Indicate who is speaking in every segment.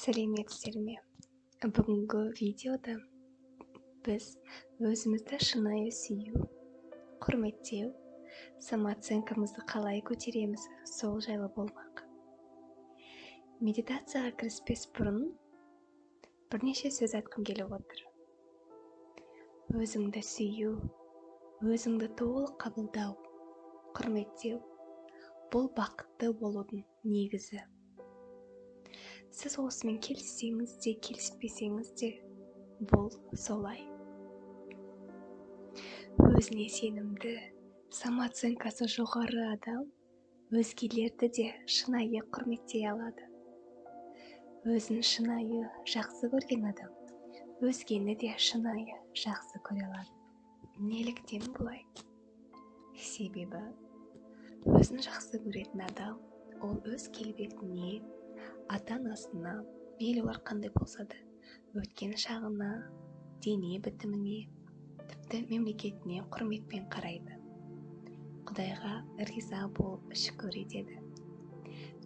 Speaker 1: Сәлеметсіздер ме? Бүгінгі видеода біз өзімізді шынайы сүю, құрметтеу, самооценкамызды қалай көтереміз, сол жайлы болмақ. Медитацияға кіріспес бұрын бірнеше сөз айтқым келіп отыр. Өзіңді сүю, өзіңді толық қабылдау, құрметтеу бұл бақытты болудың негізі. Сіз осымен келіссеңіз де, келіспесеңіз де, бұл солай. Өзіне сенімді, самооценкасы жоғары адам өзгелерді де шынайы құрметтей алады. Өзін шынайы жақсы көрген адам өзгені де шынайы жақсы көре алады. Неліктен бұлай? Себебі өзін жақсы көретін адам ол өз келбетіне, ата-анасына, мейлі олар қандай болса да, өткен шағына, дене бітіміне, тіпті мемлекетіне құрметпен қарайды. Құдайға риза болып шүкір етеді.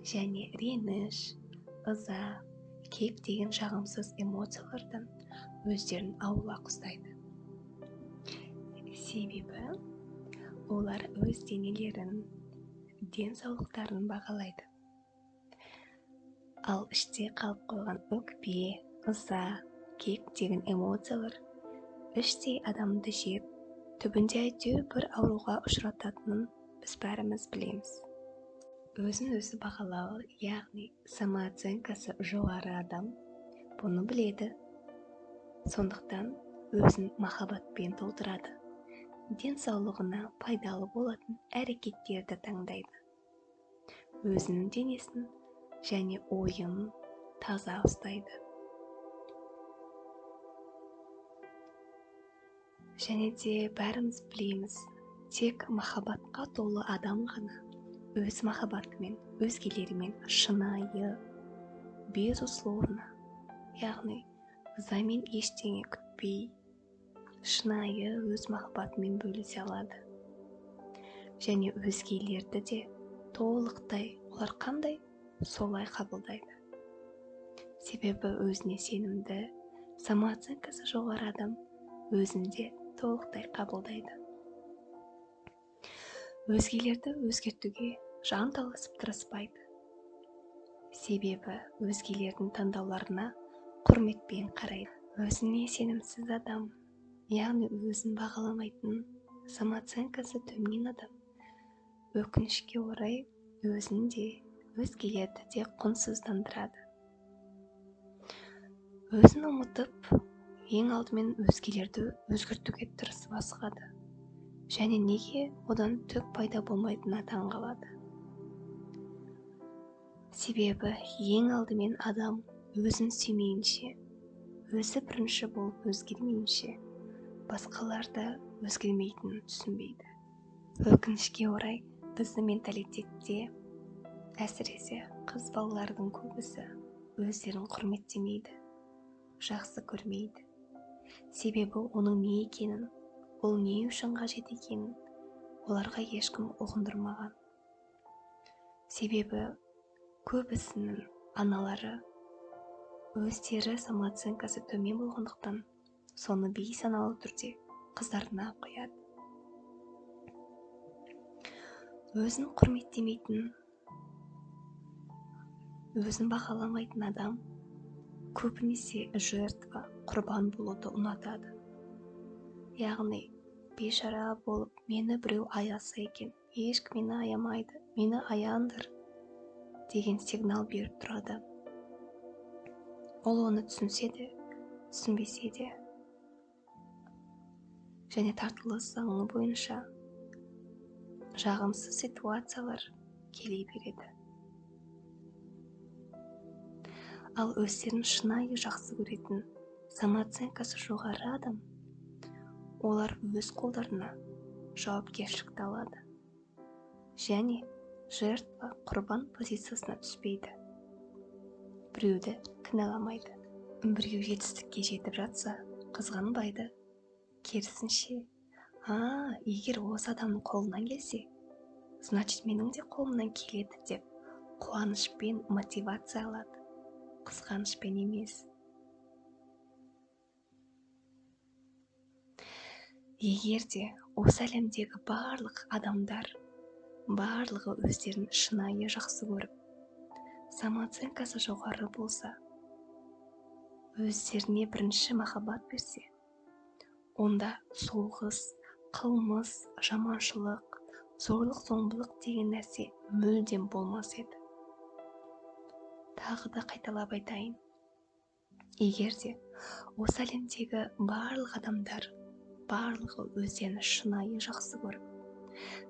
Speaker 1: Және реніш, ыза, кек деген жағымсыз эмоциялардан өздерін аулақ ұстайды. Себебі олар өз денелерін, денсаулықтарын бағалайды. Ал іште қалып қойған өкпе, ыза, кек деген эмоциялар іштей адамды жеп, түбінде әйтеуір бір ауруға ұшырататынын біз бәріміз білеміз. Өзін өзі бағалау, яғни самооценкасы жоғары адам бұны біледі. Сондықтан өзін махаббатпен толтырады. Денсаулығына пайдалы болатын әрекеттерді таңдайды. Өзінің денесін және ойын таза ұстайды. Және де бәріміз білеміз, тек махаббатқа толы адам ғана өз махаббатымен, өзгелерімен шынайы, безусловно, яғни ызамен ештеңе күтпей, шынайы өз махаббатымен бөлісе алады. Және өзгелерді де толықтай, олар қандай? Солай қабылдайды. Себебі өзіне сенімді, самооценкасы жоғары адам өзінде толықтай қабылдайды. Өзгелерді өзгертуге жан таласып тырыспайды. Себебі өзгелердің таңдауларына құрметпен қарайды. Өзіне сенімсіз адам, яғни өзін бағаламайтын, самооценкасы төмен адам, өкінішке орай өзінде өзгелерді де құнсыздандырады. Өзін ұмытып, ең алдымен өзгелерді өзгертуге тырысып асығады. Және неге одан түк пайда болмайтынына таң қалады. Себебі ең алдымен адам өзін сүймейінше, өзі бірінші болып өзгермейінше, басқаларда өзгермейтінін түсінбейді. Өкінішке орай біздің менталитетте әсіресе қыз балалардың көбісі өздерін құрметтемейді, жақсы көрмейді. Себебі оның не екенін, ол не үшін қажет екенін оларға ешкім ұғындырмаған. Себебі көбісінің аналары өздері самооценкасы төмен болғандықтан соны бейсаналы түрде қыздарына қояды. Өзін құрметтемейтін, өзін бағаламайтын адам көбінесе жертва, құрбан болуды ұнатады. Яғни бейшара болып, мені біреу аяса екен, ешкім мені аямайды, мені аяңдар деген сигнал беріп тұрады. Ол оны түсінсе де, түсінбесе де, және тартылыс заңы бойынша жағымсыз ситуациялар келе береді. Ал өздерін шынайы жақсы көретін, самооценкасы жоғары адам, олар өз қолдарына жауапкершілікті алады. Және жертва, құрбан позициясына түспейді. Біреуді кінәламайды. Біреу жетістікке жетіп жатса, қызғанбайды. Керісінше, егер осы адамның қолынан келсе, значит менің де қолымнан келеді деп қуанышпен мотивация алады. қызғанышпен емес. Егер де осы әлемдегі барлық адамдар барлығы өздерін шынайы жақсы көріп, самооценкасы жоғары болса, өздеріне бірінші махаббат берсе, онда соғыс, қылмыс, жаманшылық, зорлық-зомбылық деген нәрсе мүлдем болмас еді. Тағы да қайталап айтайын. Егер де осы әлемдегі барлық адамдар барлығы өздерін шынайы жақсы көріп,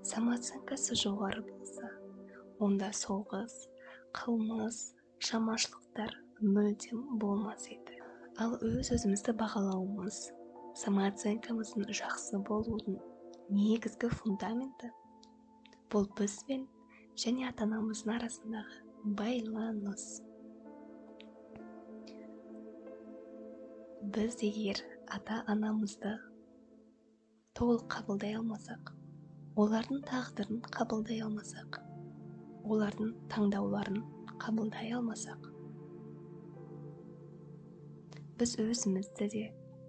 Speaker 1: самооценкасы жоғары болса, онда соғыс, қылмыс, жаманшылықтар мүлдем болмас еді. Ал өз-өзімізді бағалауымыз, самооценкамыздың жақсы болудың негізгі фундаменті бұл бізбен және ата-анамыздың арасындағы байланыс. Біз егер ата-анамызды толық қабылдай алмасақ, олардың тағдырын қабылдай алмасақ, олардың таңдауларын қабылдай алмасақ, біз өзімізді де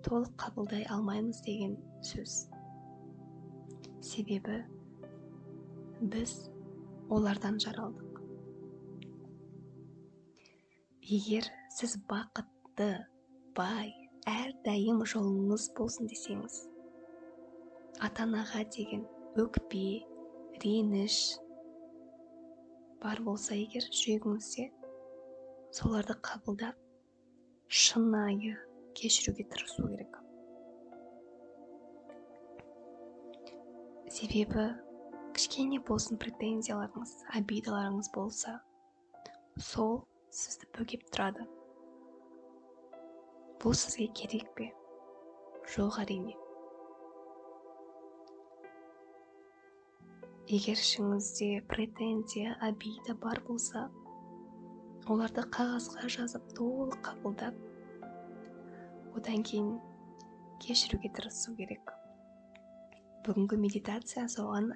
Speaker 1: толық қабылдай алмаймыз деген сөз. Себебі біз олардан жаралдық. Егер сіз бақытты, бай, әрдайым жолыңыз болсын десеңіз, ата-анаға деген өкпе, реніш бар болса егер жүрегіңізде, соларды қабылдап, шынайы кешіруге тырысу керек. Себебі кішкене болсын претензияларыңыз, обидаларыңыз болса, сол сізді бөгеп тұрады. Бұл сізге керек пе? Жоқ, әрине. Егер ішіңізде претензия, обида бар болса, оларды қағазға жазып толық қабылдап, одан кейін кешіруге тырысу керек. Бүгінгі медитация соған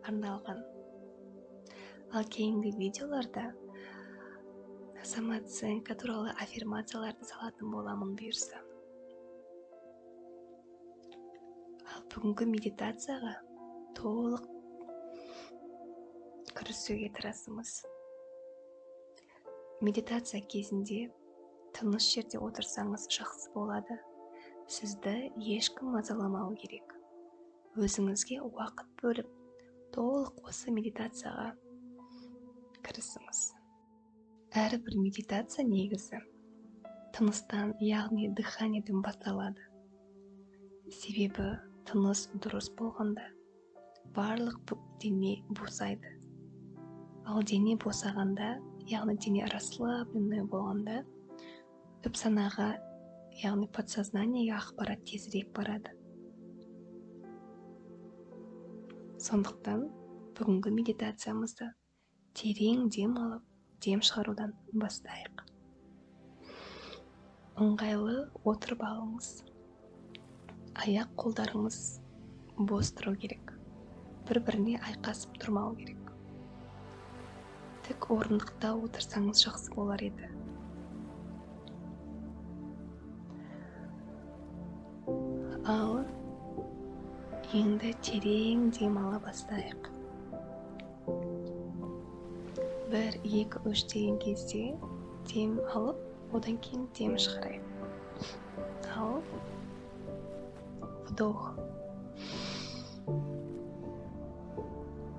Speaker 1: арналған. Ал кейінгі видеоларда самооценка туралы аффирмацияларды салатын боламын бұйырса. Ал бүгінгі медитацияға толық кірісуге тырысыңыз. Медитация кезінде тыныш жерде отырсаңыз жақсы болады. Сізді ешкім мазаламау керек. Өзіңізге уақыт бөліп, толық осы медитацияға кірісіңіз. Әрбір медитация негізі тыныстан, яғни дыханиеден басталады. Себебі тыныс дұрыс болғанда барлық дене босайды. Ал дене босағанда, яғни дене расслабленный болғанда, түп санаға, яғни подсознаниеге ақпарат тезірек барады. Сондықтан бүгінгі медитациямызды терең дем алып, дем шығарудан бастайық. Ыңғайлы отырып алыңыз. Аяқ қолдарыңыз бос тұру керек. Бір-біріне айқасып тұрмау керек. Тік орындықта отырсаңыз жақсы болар еді. Ал енді терең дем ала бастайық. 1, 2, 3 деген кезде дем алып, одан кейін дем шығарайық. Ал вдох.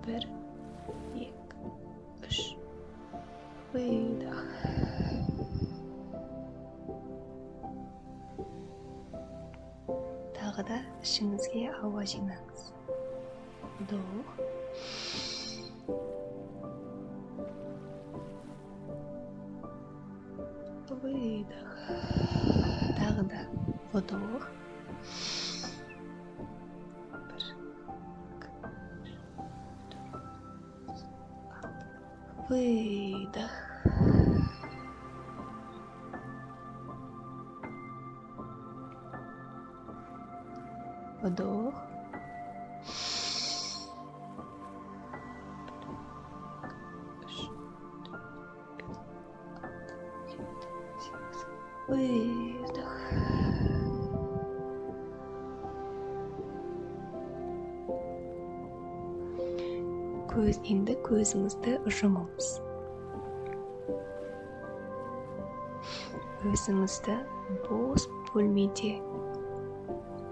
Speaker 1: 1, 2, 3. Выдох. Тағы да ішіңізге ауа жинаңыз. Вдох. Выдох. Тағы да вдох. 1, 2, 3, 4, 5. Выдох. Вдох. Выдох. Енді көзіңізді жұмыңыз. Өзіңізді бос бөлмеде,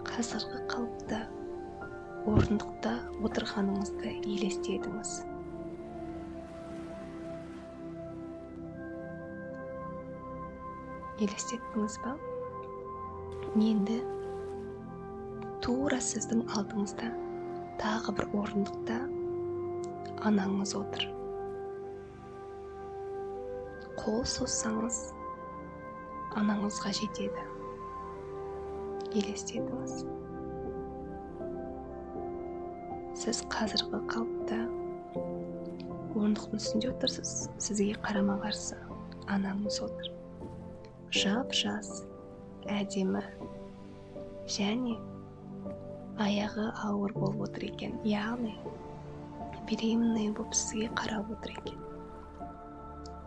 Speaker 1: қазіргі қалыпта, орындықта отырғаныңызды елестетіңіз. Елестеттіңіз ба? Енді тура сіздің алдыңызда тағы бір орындықта анаңыз отыр. Қол созсаңыз, анаңызға жетеді. Елестетіңіз. Сіз қазіргі қалыпта орындықтың үстінде отырсыз, сізге қарама-қарсы анаңыз отыр. Жап-жас, әдемі, және аяғы ауыр болып отыр екен, яғни беременный болып сізге қарап отыр екен.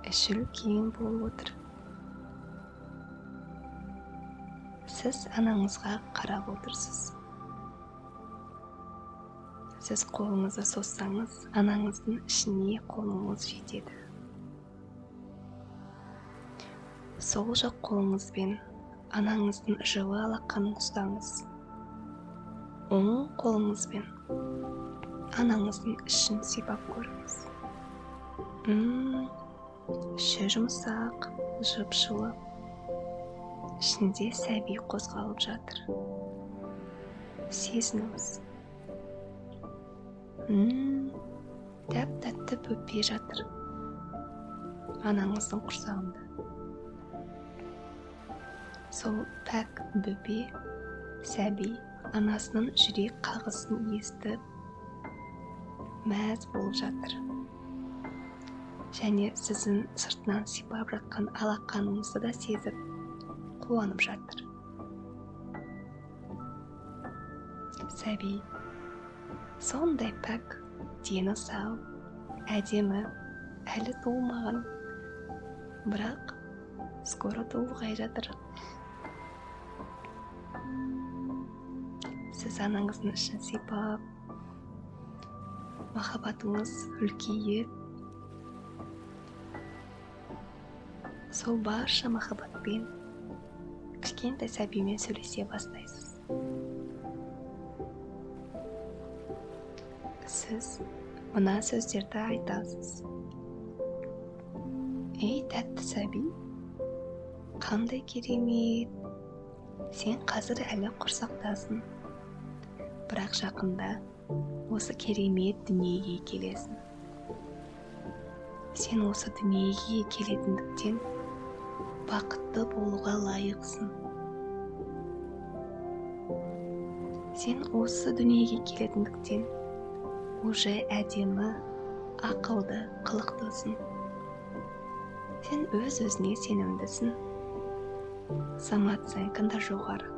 Speaker 1: Іші үлкен болып отыр. Сіз анаңызға қарап отырсыз. Сіз қолыңызды созсаңыз, анаңыздың ішіне қолыңыз жетеді. Сол жақ қолыңызбен анаңыздың жылы алақанын ұстаңыз. Оң қолыңызбен анаңыздың ішін сипап көріңіз. Іші жұмсақ, жып-жылы. Ішінде сәби қозғалып жатыр. Сезініңіз. Тәп-тәтті бөпе жатыр анаңыздың құрсағында. Сол пәк бөпе, сәби анасының жүрек қағысын естіп, мәз болып жатыр. Және сіздің сыртынан сипап жатқан алақаныңызды да сезіп, қуанып жатыр. Сәби сондай пәк, дені сау, әдемі, әлі туылмаған, бірақ скоро туылғай жатыр. Сіз анаңыздың ішін сипап, махаббатыңыз үлкейіп, сол барша махаббатпен кішкентай сәбимен сөйлесе бастайсыз. Сіз мына сөздерді айтасыз. Ей, тәтті сәби, қандай керемет, сен қазір әлі құрсақтасың, бірақ жақында осы керемет дүниеге келесің. Сен осы дүниеге келетіндіктен бақытты болуға лайықсың. Сен осы дүниеге келетіндіктен уже әдемі, ақылды, қылықтысың. Сен өз-өзіне сенімдісің. Самооценкаң да жоғары.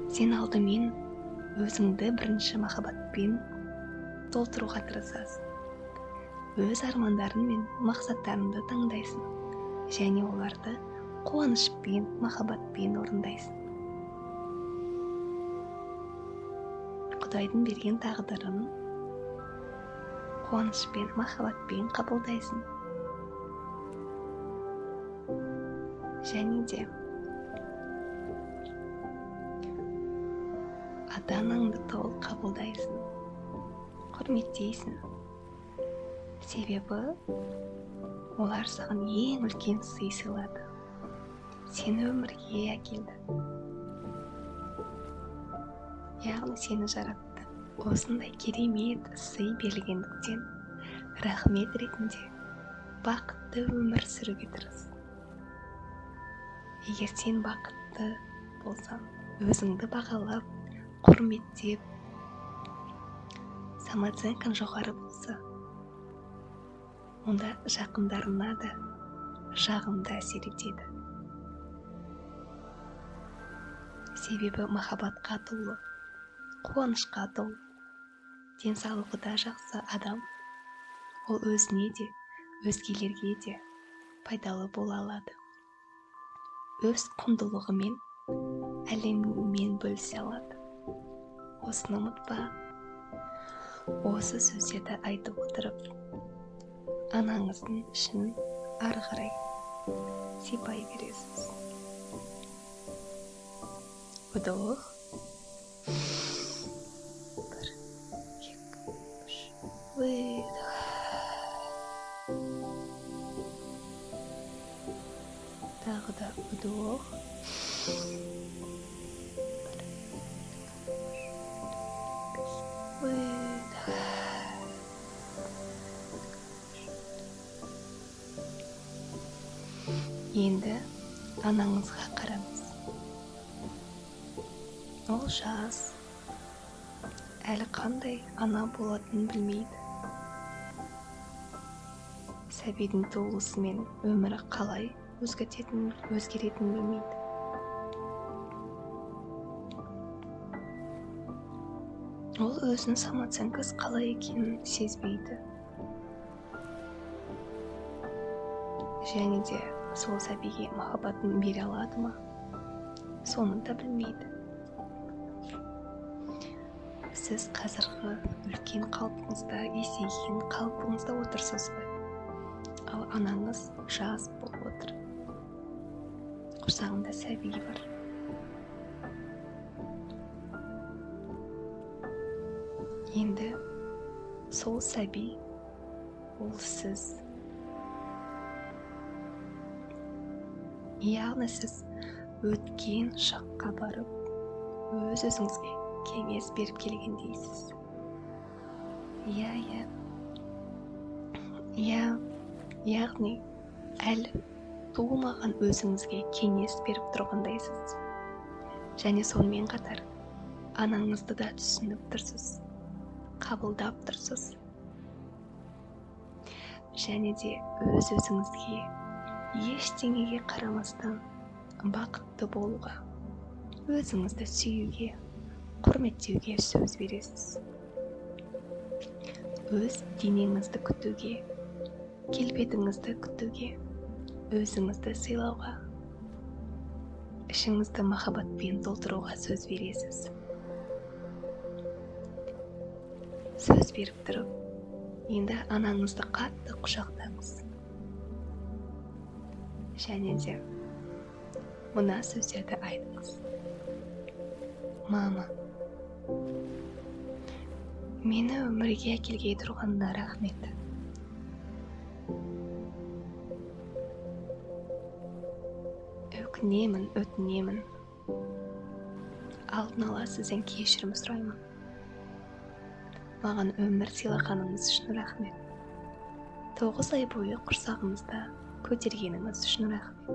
Speaker 1: Сен алдымен өзіңді бірінші махаббатпен толтыруға тырысасың. Өз армандарың мен мақсаттарыңды таңдайсың, және оларды қуанышпен, махаббатпен орындайсың. Құдайдың берген тағдырын қуанышпен, махаббатпен қабылдайсың. Және де ата-анаңды толық қабылдайсың, құрметтейсің. Себебі олар саған ең үлкен сый сыйлады. Сені өмірге әкелді. Яғни сені жаратты. Осындай керемет сый берілгендіктен рахмет ретінде бақытты өмір сүруге тырыс. Егер сен бақытты болсаң, өзіңді бағалап, құрметтеп, самооценкаң жоғары болса, онда жақындарына да жағымды әсер етеді. Себебі махаббатқа толы, қуанышқа толы, денсаулығы да жақсы адам, ол өзіне де, өзгелерге де пайдалы бола алады. Өз құндылығымен әлеммен бөлісе алады. Осыны ұмытпа. Осы сөздерді айтып отырып, анаңыздың ішін ары қарай сипай бересіз. Вдох. 1, 2, 3. Выдох. Тағы да вдох. Выдох. Енді анаңызға қараңыз. Ол жас, әлі қандай ана болатынын білмейді. Сәбидің туылысымен өмірі қалай өзгеретінін білмейді. Ол өзінің самооценкасы қалай екенін сезбейді. Және де сол сәбиге махаббатын бере алады ма? Соны да білмейді. Сіз қазіргі үлкен қалпыңызда, есейген қалпыңызда отырсыз ғой. Ал анаңыз жас болып отыр. Құрсағында сәби бар. Енді сол сәби ол сіз. Яғни сіз өткен шаққа барып, өз-өзіңізге кеңес беріп келгендейсіз. Яғни әлі туылмаған өзіңізге кеңес беріп тұрғандайсыз. Және сонымен қатар анаңызды да түсініп тұрсыз, қабылдап тұрсыз. Және де өз-өзіңізге ештеңеге қарамастан бақытты болуға, өзіңізді сүюге, құрметтеуге сөз бересіз. Өз денеңізді күтуге, келбетіңізді күтуге, өзіңізді сыйлауға, ішіңізді махаббатпен толтыруға сөз бересіз. Сөз беріп тұрып, енді анаңызды қатты құшақтаңыз. Және де мына сөздерді айтыңыз. Мама, мені өмірге әкелгей тұрғанына рахмет. Өтінемін. Алдын ала сізден кешірім сұраймын. Маған өмір сыйлағаныңыз үшін рахмет. 9 ай бойы құрсағыңызда көтергеніңіз үшін рахмет.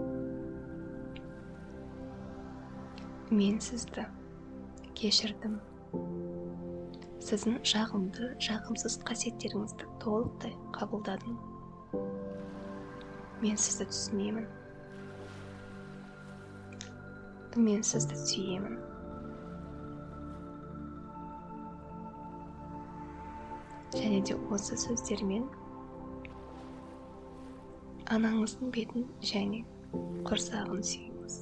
Speaker 1: Мен сізді кешірдім. Сіздің жағымды, жағымсыз қасиеттеріңізді толықтай қабылдадым. Мен сізді түсінемін. Мен сізді сүйемін. Және де осы сөздермен анаңыздың бетін және құрсағын сүйіңіз.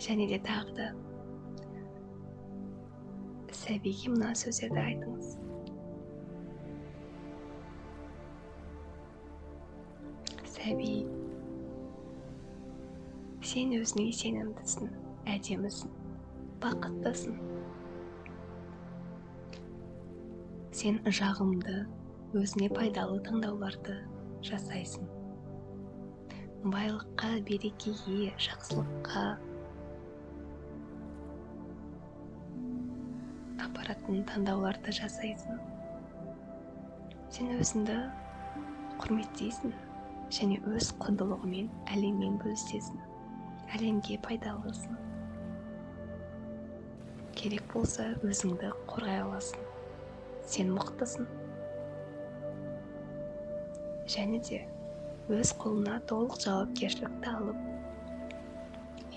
Speaker 1: Және де тағы да сәбиге мына сөздерді айтыңыз. Сәби, сен өзіңе сенімдісің, әдемісің, бақыттысың. Сен жағымды, өзіне пайдалы таңдауларды жасайсың. Байлыққа, берекеге, жақсылыққа апаратын таңдауларды жасайсың. Сен өзіңді құрметтейсің. Және өз құндылығымен әлеммен бөлісесің. Әлемге пайдалысың. Керек болса, өзіңді қорғай аласың. Сен мықтысың. Және де өз қолына толық жауапкершілікті алып,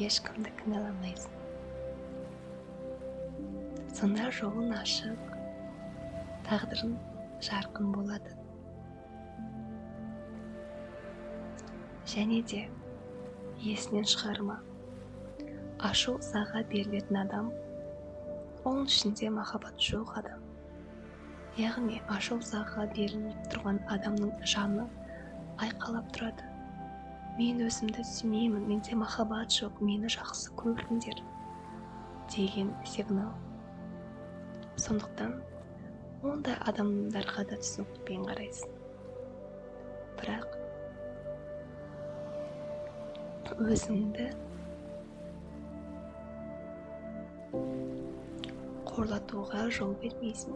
Speaker 1: ешкімді кінәламайсың. Сонда жолың ашық, тағдырың жарқын болады. Және де есінен шығарма, ашу ызаға берілетін адам, оның ішінде махаббат жоқ адам. Яғни ашу ызаға беріліп тұрған адамның жаны айқалап тұрады. Мен өзімді сүймеймін, менде махаббат жоқ, мені жақсы көріңдер деген сигнал. Сондықтан ондай адамдарға да түсінікпен қарайсың. Бірақ өзіңді қорлатуға жол бермейсің.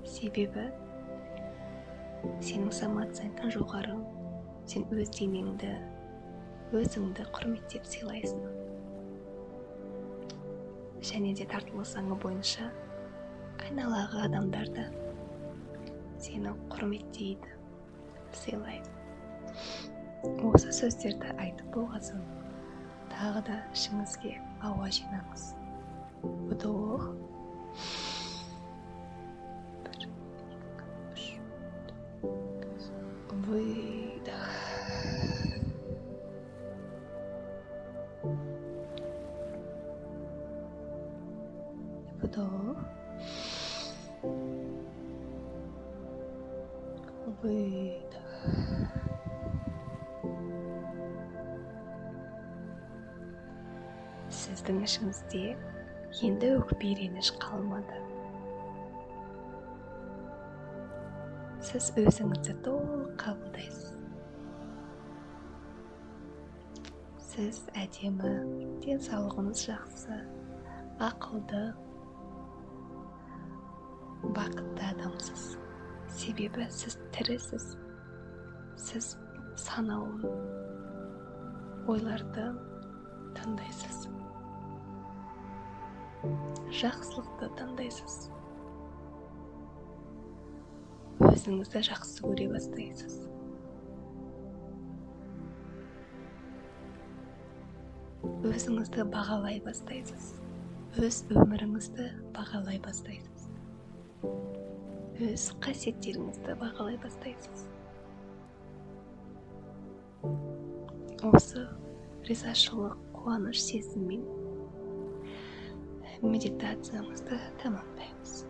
Speaker 1: Себебі сенің самооценкаң жоғары, сен өз денеңді, өзіңді құрметтеп сыйлайсың. Және де тартылыс заңы бойынша айналаға адамдар да сені құрметтейді, сыйлайды. Осы сөздерді айтып болған соң тағы да ішіңізге ауа жинаңыз. Вдох. 1, 2, 3. Выдох. Вдох. Выдох. Сіздің ішіңізде енді өкпе реніш қалмады. Сіз өзіңізді толық қабылдайсыз. Сіз әдемі, денсаулығыңыз жақсы, ақылды, бақытты адамсыз. Себебі сіз тірісіз. Сіз санаулы ойларды таңдайсыз. Жақсылықты таңдайсыз. Өзіңізді жақсы көре бастайсыз. Өзіңізді бағалай бастайсыз. Өз өміріңізді бағалай бастайсыз. Өз қасиеттеріңізді бағалай бастайсыз. Осы ризашылық, қуаныш сезіммен медитациямызды тамамдаймыз.